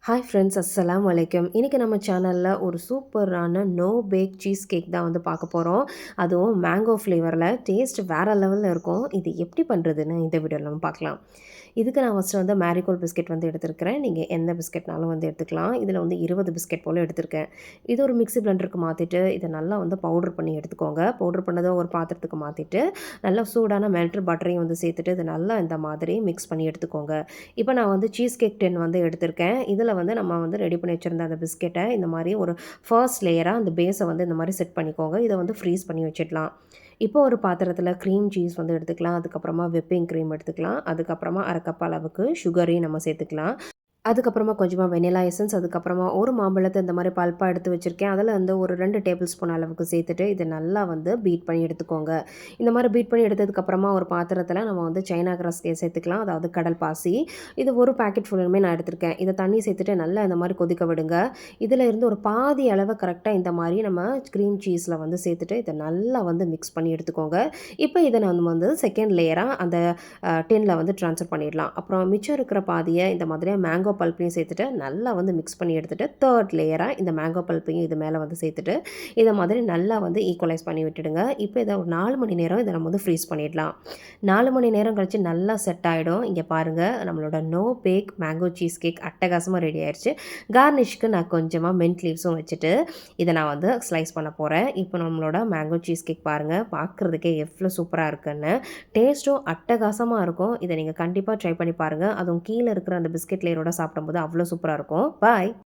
Hi friends, அஸ்ஸலாமு அலைக்கும். இன்றைக்கி நம்ம சேனலில் ஒரு சூப்பரான நோ பேக் சீஸ் கேக் தான் வந்து பார்க்க போகிறோம். அதுவும் மேங்கோ ஃப்ளேவரில் டேஸ்ட் வேறு லெவலில் இருக்கும். இது எப்படி பண்ணுறதுன்னு இந்த வீடியோவில் நம்ம பார்க்கலாம். இதுக்கு நான் ஃபஸ்ட்டு வந்து மேரிகோல்ட் பிஸ்கெட் வந்து எடுத்துருக்கிறேன். நீங்கள் எந்த பிஸ்கெட்னாலும் வந்து எடுத்துக்கலாம். இதில் வந்து 20 பிஸ்கெட் போல் எடுத்திருக்கேன். இது ஒரு மிக்ஸி பிளெண்டருக்கு மாற்றிட்டு இதை நல்லா வந்து பவுடர் பண்ணி எடுத்துக்கோங்க. பவுடர் பண்ணதை ஒரு பாத்திரத்துக்கு மாற்றிட்டு நல்லா சூடான மெல்டட் பட்டரையும் வந்து சேர்த்துட்டு இதை நல்லா இந்த மாதிரி மிக்ஸ் பண்ணி எடுத்துக்கோங்க. இப்போ நான் வந்து சீஸ் கேக் டின் வந்து எடுத்திருக்கேன். இதில் வந்து நம்ம வந்து ரெடி பண்ணி வச்சுருந்த அந்த பிஸ்கெட்டை இந்த மாதிரி ஒரு ஃபர்ஸ்ட் லேயராக அந்த பேஸை வந்து இந்த மாதிரி செட் பண்ணிக்கோங்க. இதை வந்து ஃப்ரீஸ் பண்ணி வச்சிடலாம். இப்போ ஒரு பாத்திரத்தில் க்ரீம் சீஸ் வந்து எடுத்துக்கலாம். அதுக்கப்புறமா விப்பிங் க்ரீம் எடுத்துக்கலாம். அதுக்கப்புறமா 1/2 கப் அளவுக்கு சுகரையும் நம்ம சேர்த்துக்கலாம். அதுக்கப்புறமா கொஞ்சமாக வெனிலா எசன்ஸ், அதுக்கப்புறமா ஒரு மாம்பழத்தை இந்த மாதிரி பல்ப்பாக எடுத்து வச்சுருக்கேன். அதில் வந்து ஒரு 2 டேபிள் ஸ்பூன் அளவுக்கு சேர்த்துட்டு இதை நல்லா வந்து பீட் பண்ணி எடுத்துக்கோங்க. இந்த மாதிரி பீட் பண்ணி எடுத்ததுக்கப்புறமா ஒரு பாத்திரத்தில் நம்ம வந்து சைனா கிராஸ் சேர்த்துக்கலாம், அதாவது கடல் பாசி. இது ஒரு பேக்கெட் ஃபுல்லுமே நான் எடுத்திருக்கேன். இதை தண்ணி சேர்த்துட்டு நல்லா இந்த மாதிரி கொதிக்க விடுங்க. இதில் இருந்து ஒரு பாதி அளவு கரெக்டாக இந்த மாதிரி நம்ம க்ரீம் சீஸில் வந்து சேர்த்துட்டு இதை நல்லா வந்து மிக்ஸ் பண்ணி எடுத்துக்கோங்க. இப்போ இதை நம்ம வந்து செகண்ட் லேயராக அந்த டின்னில் வந்து ட்ரான்ஸ்ஃபர் பண்ணிடலாம். அப்புறம் மிச்சம் இருக்கிற பாதியை இந்த மாதிரி மேங்கோ பல்ப்பையும் சேர்த்துட்டு நல்லா வந்து மிக்ஸ் பண்ணி எடுத்துகிட்டு தேர்ட் லேயராக இந்த மேங்கோ பல்ப்பையும் இது மேலே வந்து சேர்த்துட்டு இதை மாதிரி நல்லா வந்து ஈக்குவலைஸ் பண்ணி விட்டுடுங்க. இப்போ இதை ஒரு 4 மணி நேரம் இதை நம்ம வந்து ஃப்ரீஸ் பண்ணிடலாம். 4 மணி நேரம் கழித்து நல்லா செட் ஆகிடும். இங்கே பாருங்கள், நம்மளோட no bake mango cheese cake அட்டகாசமாக ரெடி ஆயிடுச்சு. கார்னிஷ்க்கு நான் கொஞ்சமாக மின்ட் லீவ்ஸும் வச்சுட்டு இதை நான் வந்து ஸ்லைஸ் பண்ண போகிறேன். இப்போ நம்மளோட மேங்கோ சீஸ் கேக் பாருங்கள், பார்க்குறதுக்கே எவ்வளோ சூப்பராக இருக்குன்னு. டேஸ்ட்டும் அட்டகாசமாக இருக்கும். இதை நீங்கள் கண்டிப்பாக ட்ரை பண்ணி பாருங்கள். அதுவும் கீழே இருக்கிற அந்த பிஸ்கெட் லேயரோட சாப்பிடும்போது அவ்வளோ சூப்பராக இருக்கும். பாய்.